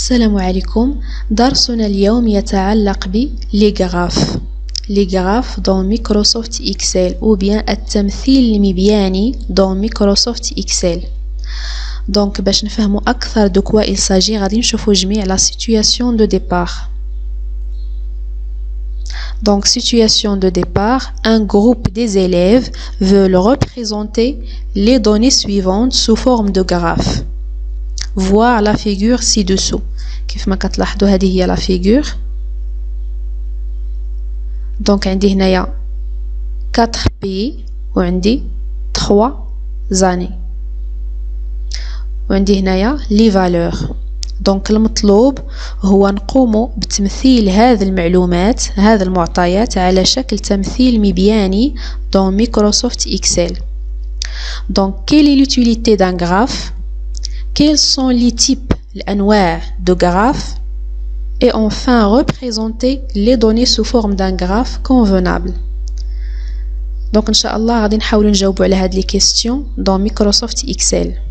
السلام عليكم. درسنا اليوم يتعلق لي غراف dans Microsoft Excel ou bien التمثيل المبياني dans Microsoft Excel. دونك باش نفهموا اكثر دو كوا il s'agit غادي نشوفوا جميع la situation de départ. Donc situation de départ, un groupe des élèves veulent représenter les données suivantes sous forme de graphe. Voir la figure ci-dessous. كيف ما كتلاحظوا هذه هي la figure. Donc عندي هنايا 4 pays وعندي 3 années. وعندي هنايا les valeurs. دونك المطلوب هو نقوم بتمثيل هذه المعلومات هذه المعطيات على شكل تمثيل مبياني dans Microsoft Excel. Donc quelle est l'utilité d'un graphe? Quels sont les types, الأنواع de graphes? Et enfin représenter les données sous forme d'un graphe convenable. Donc إن شاء الله غادي نحاولوا نجاوبوا على هاد les questions dans Microsoft Excel.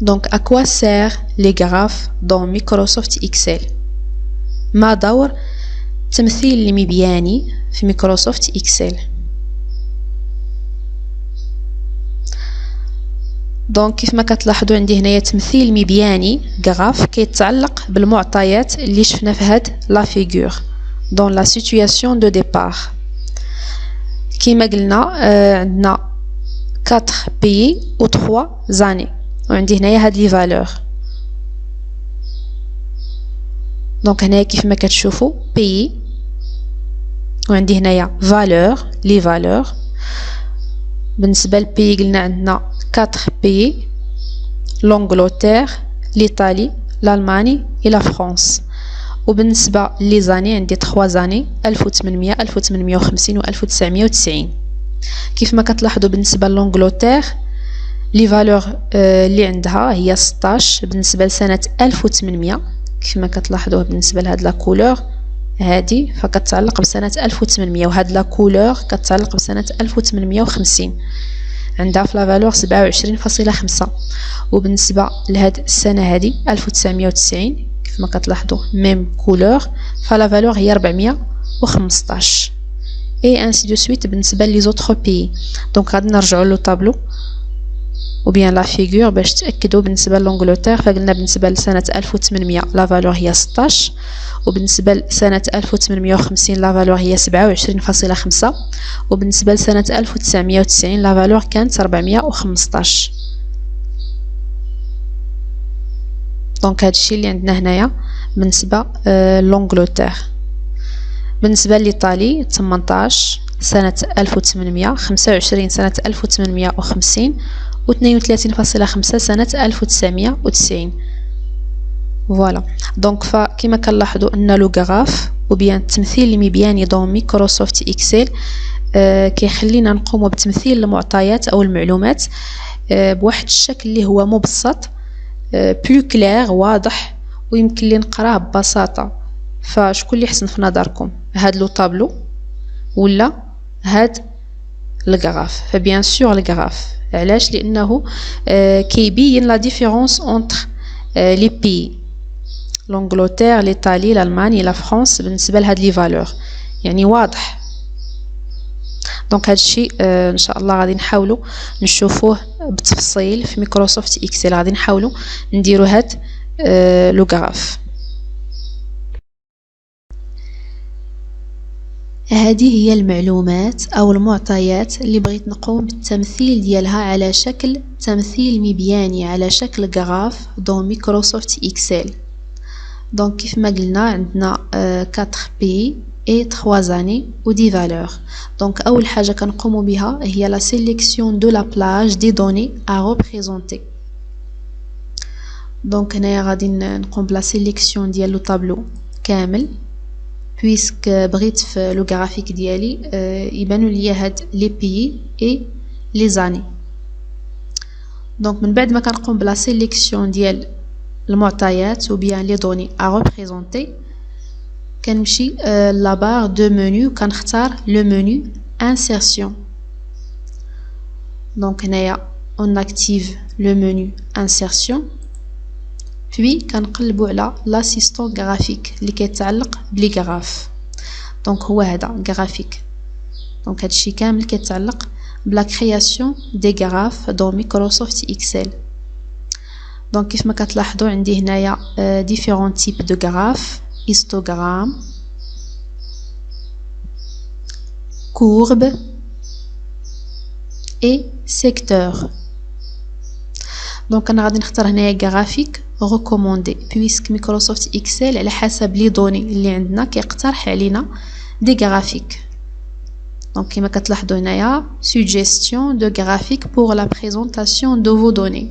Donc à quoi sert les graphes dans Microsoft Excel? ما دور التمثيل المبياني في Microsoft Excel. دونك كيف ما كتلاحظوا عندي هنايا تمثيل مبياني غراف كيتعلق بالمعطيات اللي شفنا في هاد لا فيغور دون لا سيتوياسيون دو ديبار. كيما قلنا عندنا 4 بيي و 3 زاني وعندي هنايا هاد لي فالور. دونك هنايا كيف ما كتشوفوا بيي وعندي هنايا فالور لي فالور. بالنسبه للبيي قلنا عندنا 4 pays l'Angleterre, l'Italie, l'Allemagne et la France. وبالنسبة لي زاني عندي 3 زاني 1800 1850 و 1990. كيف ما كتلاحظوا بالنسبة للأنجلتير لي فالور اللي عندها هي 16 بالنسبة لسنة 1800. كيف ما كتلاحظوا بالنسبة لهاد لا كولور هادي فكتعلق بسنة 1800 وهاد لا كولور كتعلق بسنة 1850 عندها في لا فالور 27.5. وبالنسبه لهاد السنه هادي 1990 كيف ما كتلاحظوا ميم كولور فلا فالور هي 415 اي انسي دو سويت بالنسبه لي زوتر بي. دونك غادي نرجعوا لو طابلو ou bien la figure باش تاكدوا. بالنسبه للانجلتير فقلنا بالنسبه لسنه 1800 لا فالور هي 16 وبالنسبه لسنه 1850 لا فالور هي 27.5 وبالنسبه لسنه 1990 لا فالور كانت 415. دونك هادشي اللي عندنا هنايا بالنسبه للانجلتير. بالنسبه لإيطالي 18 سنه 1800 25 سنه 1850 و 32.5 سنة 1990. فوالا دونك فكما كنلاحظوا ان لو غراف او بيان التمثيل المبياني دون مايكروسوفت اكسل كيخلينا نقوم بتمثيل المعطيات او المعلومات بواحد الشكل اللي هو مبسط بلو كلير واضح ويمكن لي نقراه ببساطه. فشكون اللي حسن في نظركم هاد لو طابلو ولا هاد الغراف؟ فبيان سور الغراف. علاش؟ لانه كيبين لا ديفيرونس اونتر لي بي لانجلتير لإيطالي الالمانيا لا فرنسا بالنسبه لهاد لي فالور يعني واضح. دونك هادشي ان شاء الله غادي نحاولوا نشوفوه بتفصيل في مايكروسوفت اكسل. غادي نحاولوا نديروا هاد لو غراف. هذه هي المعلومات أو المعطيات اللي بغيت نقوم بالتمثيل ديالها على شكل تمثيل مبياني على شكل غراف دون مايكروسوفت إكسل. دونك كيف ما قلنا عندنا 4 بي et 3 années و دي فالور. دونك أول حاجة كنقوم بها هي لا سيليكسيون دو لا بلاج دي دوني ا ريبريزونتي. دونك هنايا غادي نقوم بلا سيليكسيون ديال لو طابلو كامل بويسك بغيت في لو غرافيك ديالي يبانوا لي هاد لي بيي اي لي زاني. دونك من بعد ما كنقوم بلا سيليكسيون ديال المعطيات و بيان لي دوني ا ريبريزونتي كنمشي لا بار دو منيو كنختار لو منيو انسيرسيون. دونك هنايا on active le menu insertion بوي كنقلبوا على لاسيستون غرافيك اللي كيتعلق بلي غراف. دونك هو هذا غرافيك. دونك هادشي كامل كيتعلق بلا كرياسيون دي غراف دون مايكروسوفت اكسل. دونك كيف ما كتلاحظوا عندي هنايا ديفيرون تيب دو غراف: هيستوغرام، courbe et secteur. دونك انا غادي نختار هنايا غرافيك ريكوموندي بويسك مايكروسوفت اكسل على حسب لي دوني اللي عندنا كيقترح علينا دي غرافيك. دونك كما كتلاحظوا هنايا suggestion de graphique pour la présentation de vos données.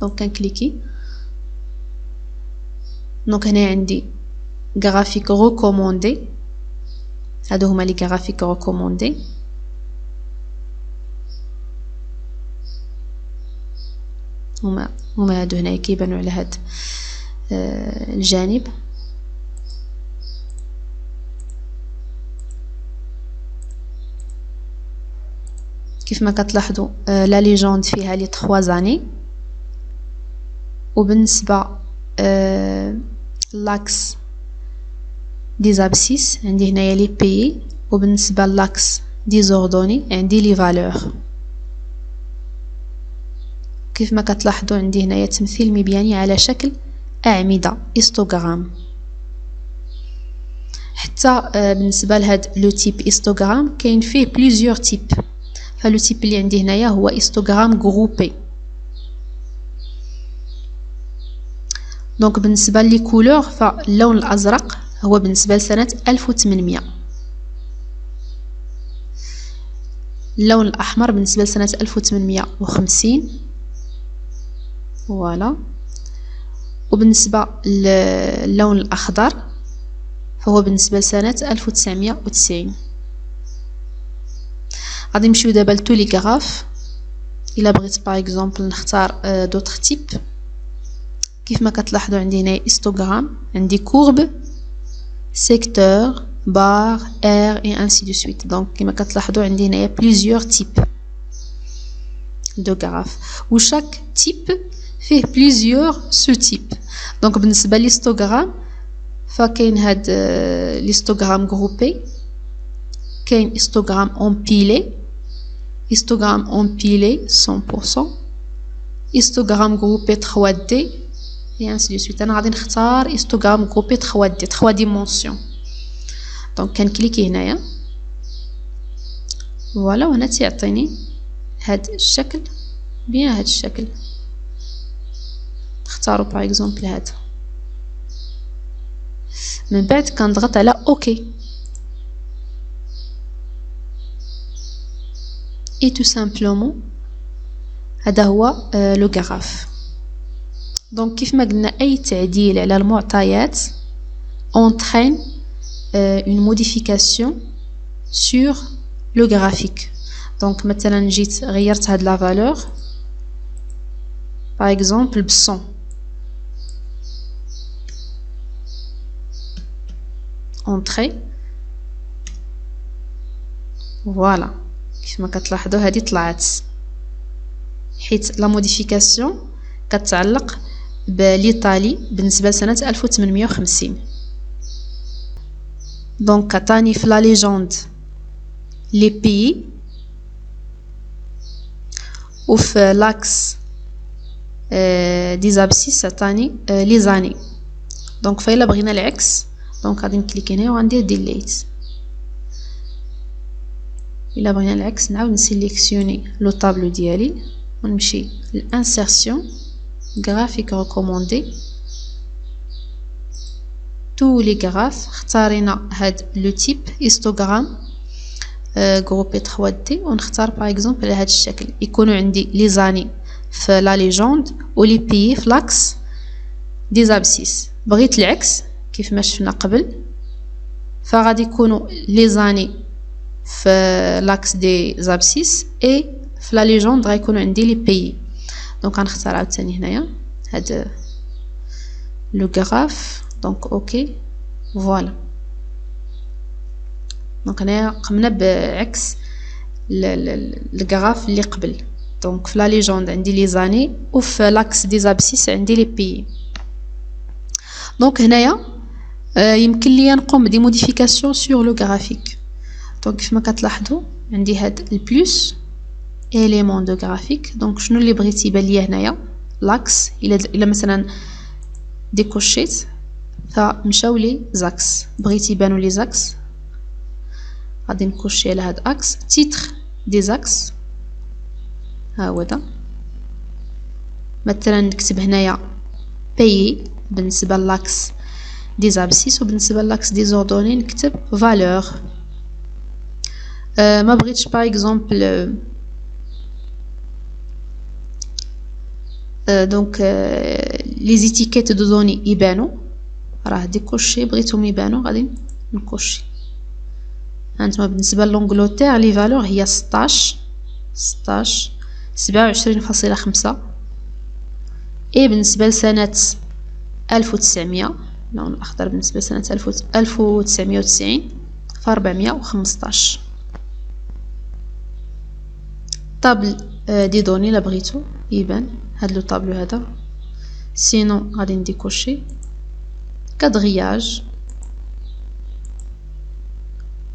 دونك كنكليكي. دونك هنا عندي غرافيك ريكوموندي، هادو هما لي غرافيك ريكوموندي. هما هادو هنايا كيبانوا على هاد الجانب. كيف ما كتلاحظوا لا ليجوند فيها لي 3 زاني، وبالنسبه لاكس دي زابسيس عندي هنايا لي بي، وبالنسبه لاكس دي زوردوني عندي لي فالور. كيف ما كتلاحظوا عندي هنايا تمثيل مبياني على شكل أعمدة هيستوغرام. حتى بالنسبه لهاد لو تيب هيستوغرام كاين فيه بليزيور تيب. فلو تيب اللي عندي هنايا هو هيستوغرام غروبي. دونك بالنسبه لي كولور فاللون الازرق هو بالنسبه لسنه 1800، اللون الاحمر بالنسبه لسنه 1850 فوالا، وبالنسبه للون الاخضر فهو بالنسبه لسنه 1990. غادي نمشيو دابا لتو لي غراف. الا بغيت باغ اكزومبل نختار دوطخ تيب، كيف ما كتلاحظوا عندي هنا هيستوغرام، عندي كورب، سيكتور، بار، ار اي انسي دو سويت. دونك كما كتلاحظوا عندي هنايا بليزيور تيب دو غراف، وشاك تيب فيه بليزيور سو تيب. دونك بالنسبه للهيستوغرام فكاين هاد الهيستوغرام غروبي، كاين هيستوغرام امبيلي، هيستوغرام امبيلي 100%، هيستوغرام غروبي 3D et ainsi de suite. انا غادي نختار هيستوغرام غروبي 3D 3 ديمونسيون. دونك كنكليكي هنايا فوالا، وهنا تيعطيني هاد الشكل بيان، هاد الشكل نختارو باغ اكزومبل هذا. من بعد كنضغط على اوكي et tout simplement هذا هو لو غراف. دونك كيف ما قلنا اي تعديل على المعطيات entraîne une modification sur le graphique. دونك مثلا جيت غيرت هاد لا فالور باغ اكزومبل ب 100، entrée فوالا. كيف ما كتلاحظوا هذه طلعت، حيت لا موديفيكاسيون كتعلق باليطالي بالنسبه لسنه 1850. دونك عطاني في لا ليجوند لي بي، وفي لاكس دي زابسيس عطاني لي زاني. دونك فايلا بغينا العكس دونك غادي نكليكي هنا وغندير ديليت. الا بغينا العكس نعاود نسيليكسيوني لو طابلو ديالي ونمشي للانسيرسيون غرافيك ريكوموندي تو لي غراف. اختارينا هاد لو تيب هيستوغرام غروبي 3D، ونختار باغ اكزومبل على هاد الشكل يكونوا عندي لي زاني في لا ليجوند ولي بي في لاكس دي زابسيس. بغيت العكس كيف ما شفنا قبل فغادي يكونوا لي زاني في لاكس دي زابسيس اي في لا ليجوند غيكونوا عندي لي بي. دونك غنختار عاوتاني هنايا هاد لو غراف. دونك اوكي فوالا. دونك هنايا قمنا بعكس الغراف اللي قبل دونك في لا ليجوند عندي لي زاني وفي لاكس دي زابسيس عندي لي بيي. دونك هنايا يمكن ليا نقوم بدي موديفيكاسيون سور لو غرافيك. دونك كيفما كتلاحظوا عندي هاد البلوس élément de graphique. دونك شنو اللي بغيت يبان ليا هنايا لاكس، الا مثلا ديكوشيت فمشاو لي زاكس، بغيت يبانوا لي زاكس غادي نكوشي على هاد اكس. تيتر دي زاكس ها هو دا، مثلا نكتب هنايا بايي بالنسبه لاكس دي زابسيس، وبالنسبه لاكس دي زوردوني نكتب فالور. ما بغيتش باغ اكزومبل دونك لي زيتيكيت دو دوني يبانوا، راه ديكوشي بغيتهم يبانوا غادي نكوشي. هانتوما بالنسبه لونجلتير لي فالور هي 16 27.5. اي بالنسبه لسنه 1900 اللون الاخضر بالنسبه لسنه 1990 ف 415. طابل دي دوني لا بغيتو يبان هاد لو طابلو هذا، سينو غادي نديكوشي كادغياج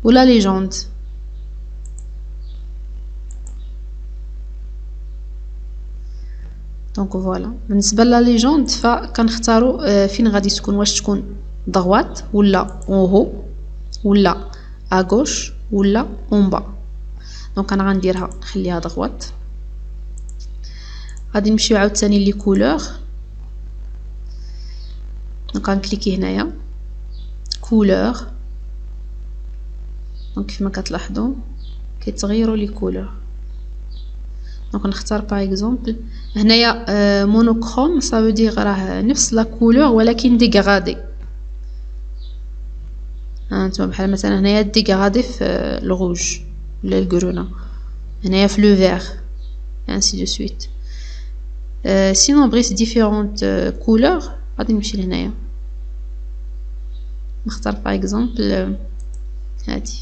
ولا ليجوند. دونك فوالا بالنسبه لا ليجوند فكنختاروا فين غادي تكون، واش تكون دغوات ولا اون هو ولا اغوش ولا اون با. دونك انا غنديرها نخليها دغوات. غادي نمشيو عاوتاني لي كولور. دونك غنكليكي هنايا كولور. دونك كيفما كتلاحظوا كيتغيروا لي كولور. دونك نختار باغ اكزومبل هنايا مونوكروم، صافو دير راه نفس لا كولور ولكن ديغرادي. هانتوما بحال مثلا هنايا ديغرادي في الغوج ولا الكرونا، هنايا في لو فير ainsi de suite. سينو بغيت ديفيرونت كولور غادي نمشي لهنايا نختار باغ اكزومبل هادي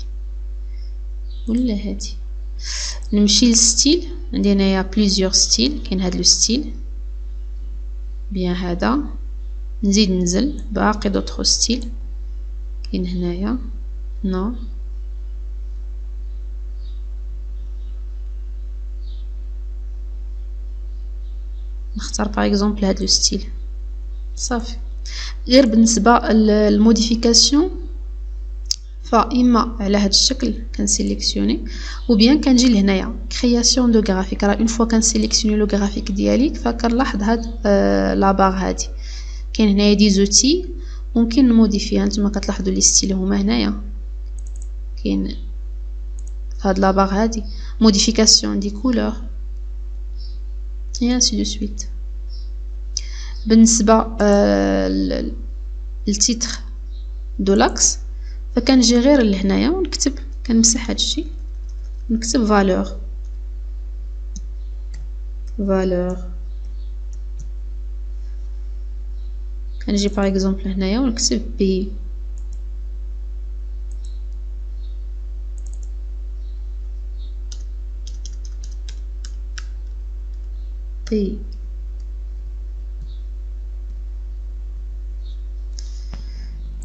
ولا هادي. نمشي للستيل، عندي هنايا بليزيور ستيل، كاين هاد لو ستيل بيان هذا. نزيد ننزل باقي دوطخ ستيل كاين هنايا نو. نختار باغ اكزومبل هاد لو ستيل صافي. غير بالنسبه للموديفيكاسيون فاما على هاد الشكل كنسيليكسيوني وبيان كنجي لهنايا كرياسيون دو غرافيك. راه اون فوا كنسيليكسيوني لو غرافيك ديالي فكنلاحظ هاد لا بار هادي كاين هنايا دي زوتي ممكن نموديفيها. نتوما كتلاحظوا لي ستيل هما هنايا كاين هاد لا بار هادي موديفيكاسيون دي كولور et ainsi de suite. بالنسبه للتيتر دو لاكس فكنجي غير لهنايا ونكتب، كنمسح هادشي نكتب فالور. كنجي باغ اكزومبل هنايا ونكتب بي.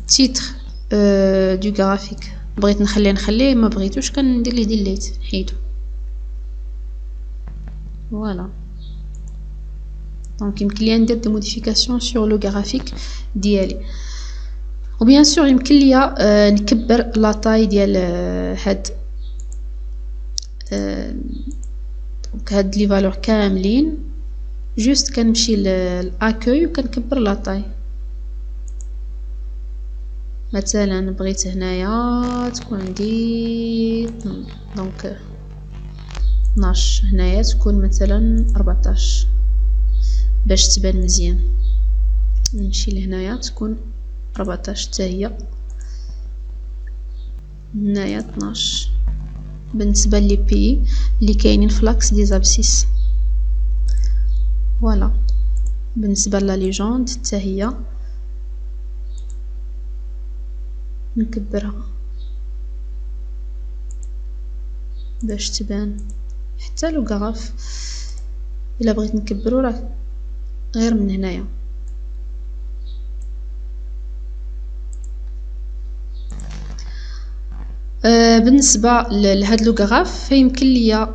تيتر دو غرافيك بغيت نخليه، ما بغيتوش كندير ليه ديليت نحيدو. فوالا دونك يمكن ليا ندير دي موديفيكاسيون سور لو غرافيك ديالي. وبيان سور يمكن ليا نكبر لا طاي ديال هاد هاد لي فالور كاملين. جوست كنمشي لاكوي وكنكبر لا طاي. مثلا بغيت هنايا تكون عندي دونك 12، هنايا تكون مثلا 14 باش تبان مزيان. نمشي لهنايا تكون 14 حتى هي، هنايا 12. بالنسبه لي بي اللي كاينين في لاكس دي زابسيس فوالا. بالنسبه لا ليجوند حتى هي نكبرها باش تبان. حتى لو غراف الا بغيت نكبرو راه غير من هنايا. بالنسبه لهاد لوغراف فيمكن ليا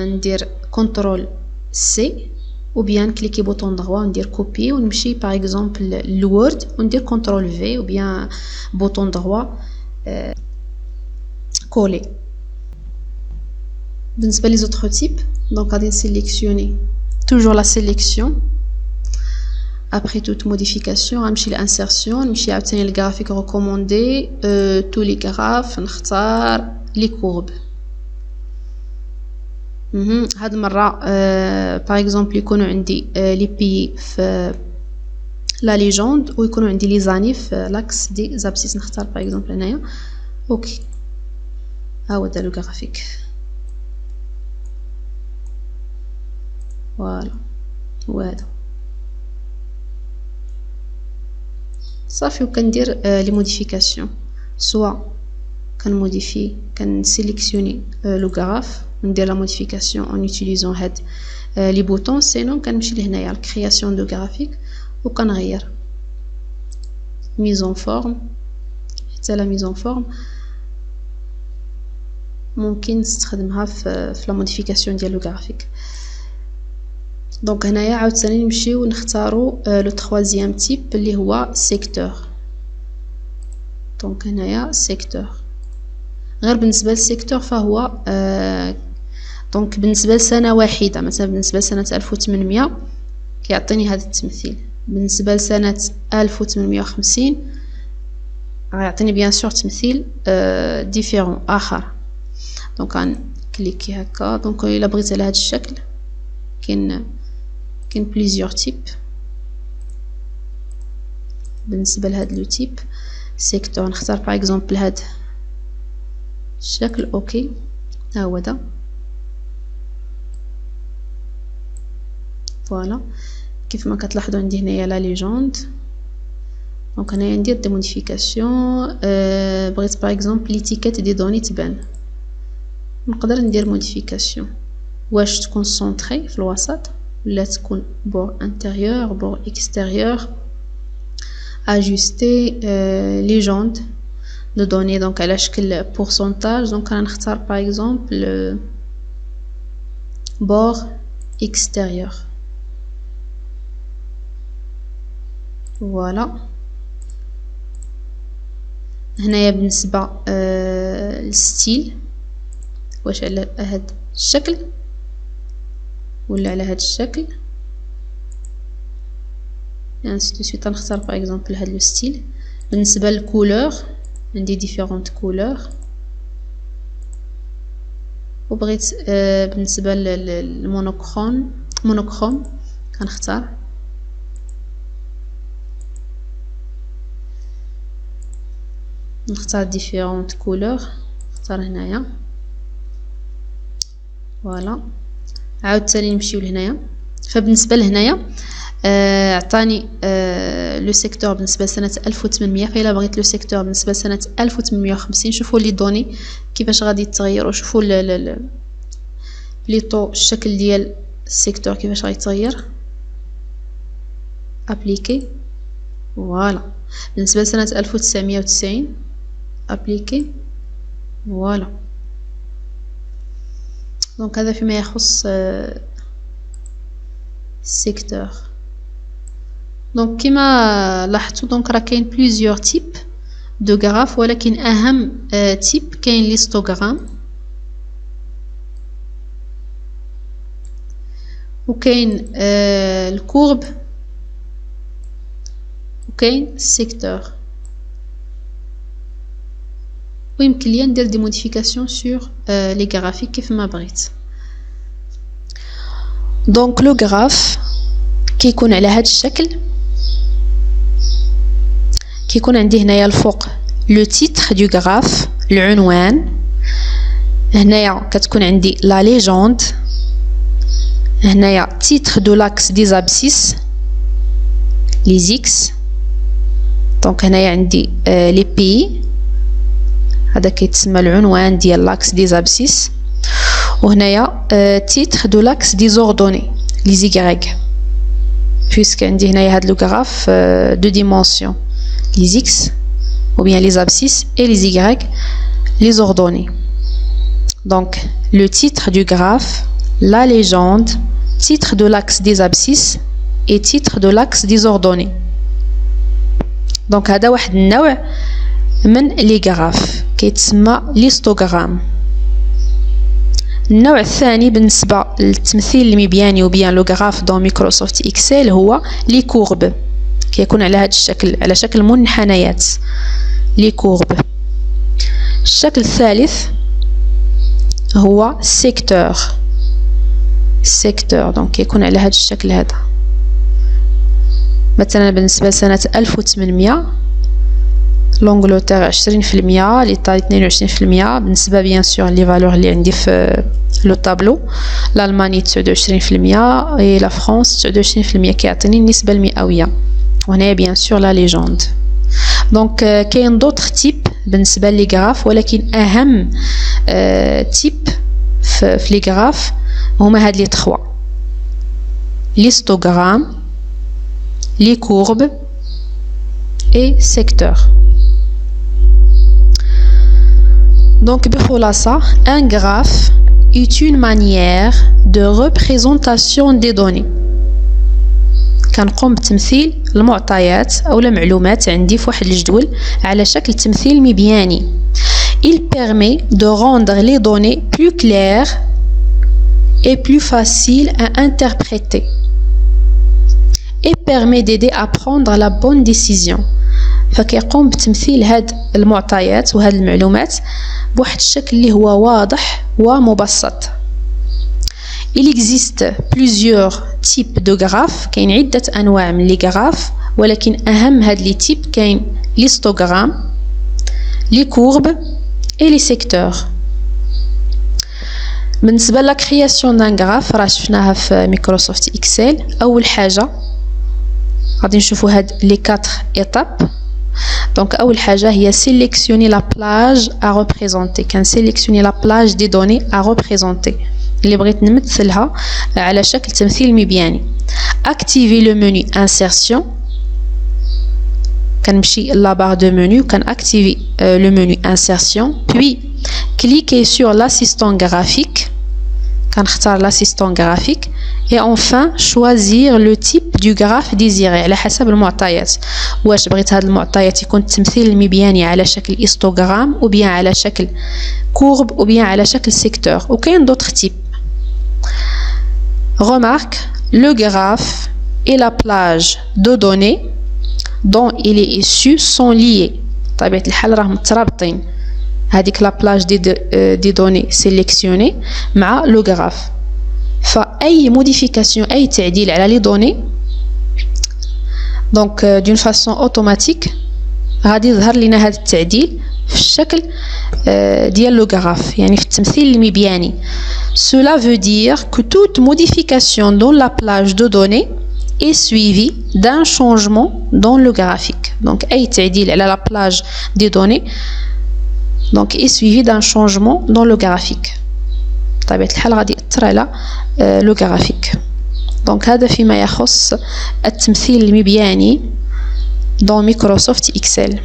ندير كنترول سي ou bien cliquer bouton droit وندير كوبي ونمشي par exemple للوورد وندير كنترول في ou bien bouton droit coller. بالنسبه لي زوتر تيب دونك غادي نسيليكسيوني toujours la sélection. Après toute modification غنمشي لانسيرسيون نمشي عاوتاني للغرافيك ريكوموندي تو لي غراف نختار لي كورب. هاد المره باغ اكزومبل يكونوا عندي لي بي في لا ليجوند ويكونوا عندي لي زاني في لاكس دي زابسيس. نختار باغ اكزومبل هنايا اوكي. ها هو دارو غرافيك فوالا هو هذا صافي. وكندير لي موديفيكاسيون سوا كنموديفي كنسيليكسيوني لو غراف ندير لا موديفيكاسيون en utilisant هاد لي بوطون. سينون كنمشي لهنايا الكرياسيون دو غرافيك وكنغير ميزون فورم. حتى لا ميزون فورم ممكن نستخدمها في لا موديفيكاسيون ديال لو غرافيك. دونك هنايا عاوتاني نمشيو نختارو لو تروازيام تيب اللي هو سيكتور. دونك هنايا سيكتور غير بالنسبه للسيكتور فهو دونك بالنسبه لسنه واحده مثلا بالنسبه لسنه 1800 كيعطيني هذا التمثيل. بالنسبه لسنه 1850 غيعطيني بيان سور تمثيل ديفيرون اخر. دونك غنكليكي هكا. دونك الا بغيت على هذا الشكل كاين بليزيور تيب. بالنسبه لهذا لو تيب سيكتور نختار باغ اكزومبل هذا الشكل اوكي. ها هو دا فوالا. كيف ما كتلاحظوا عندي هنايا لا ليجوند. دونك هنايا ندير دي موديفيكاسيون. بغيت باغ اكزومبل ليتيكيت دي دوني تبان نقدر ندير موديفيكاسيون واش تكون سونطري في الوسط ولا تكون بور انتيريور بور اكستيريور. اجوستي ليجوند دو دوني دونك على شكل بورسونتاج. دونك انا نختار باغ اكزومبل بور اكستيريور فوالا. هنايا بالنسبه للستيل واش على هذا الشكل ولا على هذا الشكل انسي دو سويت. نختار باغ اكزومبل هذا لو ستيل. بالنسبه للكولور عندي ديفيرونت كولور وبغيت بالنسبه للمونوكروم كنختار ديفيرونت كولور. نختار هنايا فوالا. عاوتاني نمشيو لهنايا. فبالنسبه لهنايا عطاني لو سيكتور بالنسبه لسنه 1800. فإلا بغيت لو سيكتور بالنسبه لسنه 1850 شوفوا لي دوني كيفاش غادي يتغيروا. شوفوا بليطو الشكل ديال السيكتور كيفاش غيتغير. ابليكي فوالا. بالنسبه لسنه 1990 ابليكي فوالا. دونك هذا فيما يخص السيكتور. دونك كما لاحظتوا دونك راه كاين بليزيور تيب دو غراف ولكن اهم تيب كاين ليستوغرام وكاين الكورب وكاين السيكتور. ويمكن ليا ندير دي موديفيكاسيون سور لي غرافيك كيف ما بغيت. دونك لو غراف كيكون على هذا الشكل. كيكون عندي هنايا الفوق لو تيتر دو غراف العنوان. هنايا كتكون عندي لا ليجوند. هنايا تيتر دو لاكس دي زابسيس لي زيكس. دونك هنايا عندي لي بي هذا كيتسمى العنوان ديال لاكس دي زابسيس. وهنايا تيتر دو لاكس دي زوردوني les Y, puisque عندي هنايا هاد le graphe de dimension, les X ou bien les abscisses et les Y, les ordonnées. Donc le titre du graphe, la légende, titre de l'axe des abscisses et titre de l'axe des ordonnées. Donc هذا واحد النوع من لي غراف كيتسمى ليستوغرام. النوع الثاني بالنسبة للتمثيل المبياني وبيان لو غراف دون مايكروسوفت اكسل هو لي كورب، كيكون على هذا الشكل، على شكل منحنيات، لي كورب. الشكل الثالث هو سيكتور، سيكتور دونك كيكون على هذا الشكل هذا. مثلا بالنسبة لسنة 1800 لونجلتير 20%، لإيطاليا 22%. بالنسبة بيان سور لي فالور اللي عندي في لو طابلو، الألمانيا 29% و لا فرنسا 29%، كيعطيني النسبة المئوية. وهنايا بيان سور لا ليجوند. دونك كاين دوطخ تيب بالنسبة لي غراف، ولكن أهم تيب في لي غراف هما هاد لي تخوا: ليستوغرام، les courbes et secteurs. Donc بخلاصة un graphe est une manière de représentation des données. كنقوم بتمثيل المعطيات أو المعلومات عندي في واحد الجدول على شكل تمثيل مبياني. Il permet de rendre les données plus claires et plus faciles à interpréter et permet d'aider à prendre la bonne décision. فكيقوم بتمثيل هاد المعطيات وهاد المعلومات بواحد الشكل اللي هو واضح ومبسط. Il existe plusieurs types de graphes، كاين عدة أنواع من لي غراف، ولكن أهم هاد لي تيب كاين ليستوغرام، لي كورب et les secteurs. بالنسبة لا كرياسيون دان غراف راه شفناها في مايكروسوفت اكسل. أول حاجة غادي نشوفوا هاد لي 4 étapes. دونك اول حاجه هي sélectionner la plage à représenter. كنسيليكسيوني لا بلاج دي دوني à représenter اللي بغيت نمثلها على شكل تمثيل مبياني. activer le menu insertion، كنمشي لا بار دو منو كنactiver le menu insertion، puis cliquer sur l'assistant graphique، كنختار l'assistant graphique، et enfin choisir le type du graphe désiré على حسب المعطيات. واش بغيت هاد المعطيات يكون التمثيل المبياني على شكل هيستوغرام او بيان على شكل كورب او بيان على شكل سيكتور. وكاين دوطخ تيب. remarque le graphe et la plage de données dont il est issu sont liés. طبيعة الحال راهم مترابطين، هذيك لا بلاج دي دوني سيليكسيوني مع لو غراف. فأي موديفيكاسيون، أي تعديل على لي دوني دونك دون فاسون اوتوماتيك غادي يظهر لنا هذا التعديل في الشكل ديال لو غراف، يعني في التمثيل المبياني. Cela veut dire que toute modification dans la plage de données est suivie d'un changement dans le graphique. Donc أي تعديل على la plage des données donc est suivi d'un changement dans le graphique. بطبيعة الحال غادي يأثر على لو غرافيك. دونك هذا فيما يخص التمثيل المبياني dans مايكروسوفت اكسل.